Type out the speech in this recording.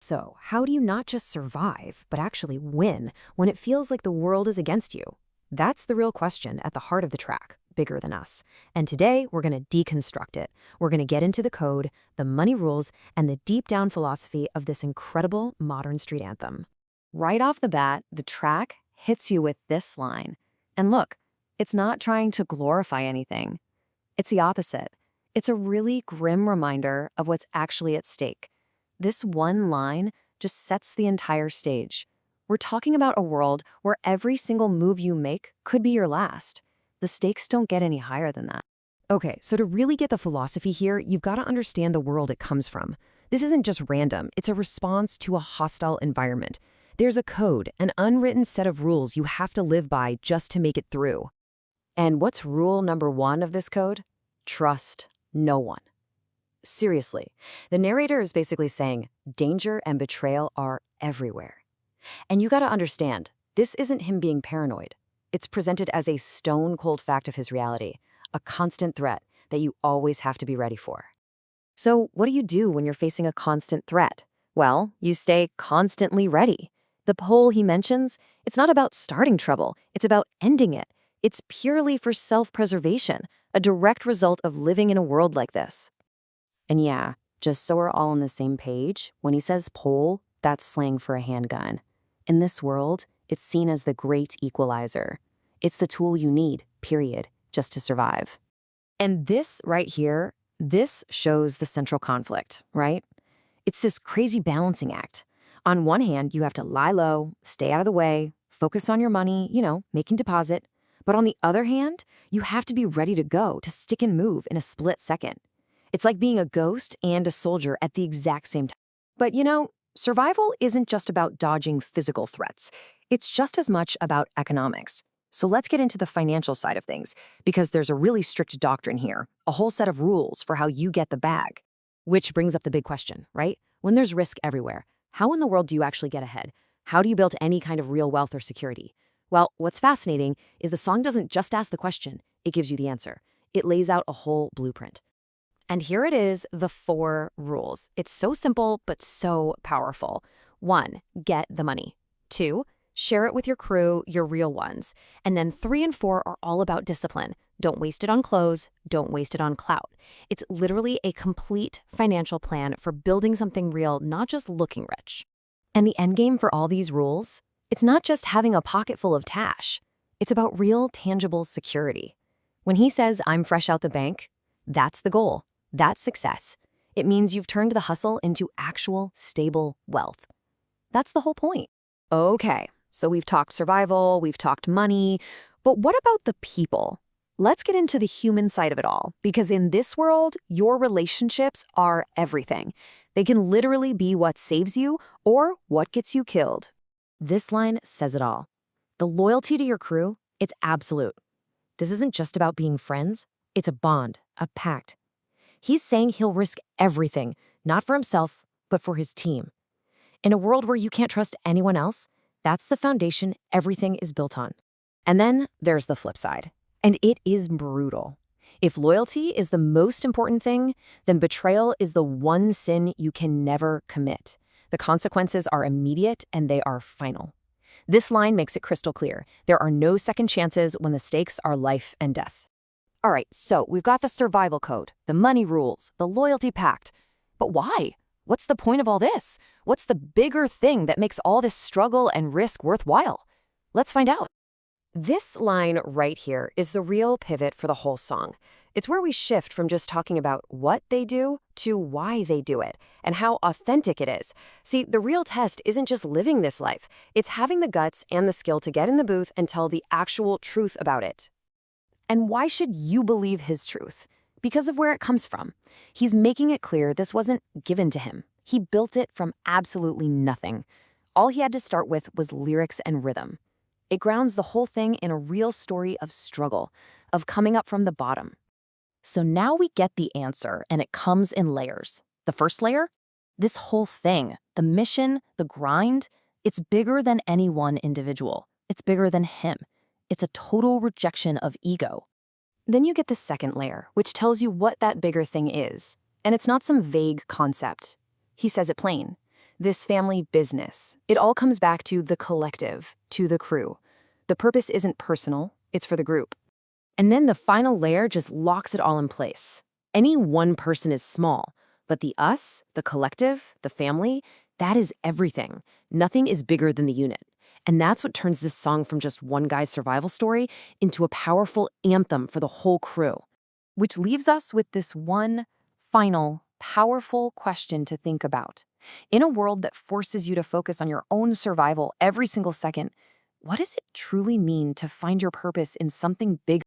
So, how do you not just survive, but actually win when it feels like the world is against you? That's the real question at the heart of the track, Bigger Than Us. And today, we're going to deconstruct it. We're going to get into the code, the money rules, and the deep down philosophy of this incredible modern street anthem. Right off the bat, the track hits you with this line. And look, it's not trying to glorify anything. It's the opposite. It's a really grim reminder of what's actually at stake. This one line just sets the entire stage. We're talking about a world where every single move you make could be your last. The stakes don't get any higher than that. Okay, so to really get the philosophy here, you've got to understand the world it comes from. This isn't just random, it's a response to a hostile environment. There's a code, an unwritten set of rules you have to live by just to make it through. And what's rule number 1 of this code? Trust no one. Seriously, the narrator is basically saying danger and betrayal are everywhere. And you gotta understand, this isn't him being paranoid. It's presented as a stone-cold fact of his reality, a constant threat that you always have to be ready for. So what do you do when you're facing a constant threat? Well, you stay constantly ready. The poll he mentions, it's not about starting trouble, it's about ending it. It's purely for self-preservation, a direct result of living in a world like this. And yeah, just so we're all on the same page, when he says pole, that's slang for a handgun. In this world, it's seen as the great equalizer. It's the tool you need, period, just to survive. And this right here, this shows the central conflict, right? It's this crazy balancing act. On one hand, you have to lie low, stay out of the way, focus on your money, making deposit. But on the other hand, you have to be ready to go, to stick and move in a split second. It's like being a ghost and a soldier at the exact same time. But survival isn't just about dodging physical threats. It's just as much about economics. So let's get into the financial side of things, because there's a really strict doctrine here, a whole set of rules for how you get the bag. Which brings up the big question, right? When there's risk everywhere, how in the world do you actually get ahead? How do you build any kind of real wealth or security? Well, what's fascinating is the song doesn't just ask the question, it gives you the answer. It lays out a whole blueprint. And here it is, the 4 rules. It's so simple, but so powerful. 1, get the money. 2, share it with your crew, your real ones. And then 3 and 4 are all about discipline. Don't waste it on clothes, don't waste it on clout. It's literally a complete financial plan for building something real, not just looking rich. And the endgame for all these rules? It's not just having a pocket full of cash. It's about real, tangible security. When he says, I'm fresh out the bank, that's the goal. That's success. It means you've turned the hustle into actual, stable wealth. That's the whole point. Okay, so we've talked survival, we've talked money, but what about the people? Let's get into the human side of it all, because in this world, your relationships are everything. They can literally be what saves you or what gets you killed. This line says it all. The loyalty to your crew, it's absolute. This isn't just about being friends, it's a bond, a pact. He's saying he'll risk everything, not for himself, but for his team. In a world where you can't trust anyone else, that's the foundation everything is built on. And then there's the flip side. And it is brutal. If loyalty is the most important thing, then betrayal is the one sin you can never commit. The consequences are immediate and they are final. This line makes it crystal clear. There are no second chances when the stakes are life and death. All right, so we've got the survival code, the money rules, the loyalty pact. But why? What's the point of all this? What's the bigger thing that makes all this struggle and risk worthwhile? Let's find out. This line right here is the real pivot for the whole song. It's where we shift from just talking about what they do to why they do it and how authentic it is. See, the real test isn't just living this life. It's having the guts and the skill to get in the booth and tell the actual truth about it. And why should you believe his truth? Because of where it comes from. He's making it clear this wasn't given to him. He built it from absolutely nothing. All he had to start with was lyrics and rhythm. It grounds the whole thing in a real story of struggle, of coming up from the bottom. So now we get the answer, and it comes in layers. The first layer? This whole thing, the mission, the grind, it's bigger than any one individual. It's bigger than him. It's a total rejection of ego. Then you get the second layer, which tells you what that bigger thing is. And it's not some vague concept. He says it plain. this family business. It all comes back to the collective, to the crew. The purpose isn't personal, it's for the group. And then the final layer just locks it all in place. Any one person is small, but the us, the collective, the family, that is everything. Nothing is bigger than the unit. And that's what turns this song from just one guy's survival story into a powerful anthem for the whole crew. Which leaves us with this one final, powerful question to think about. In a world that forces you to focus on your own survival every single second, what does it truly mean to find your purpose in something bigger?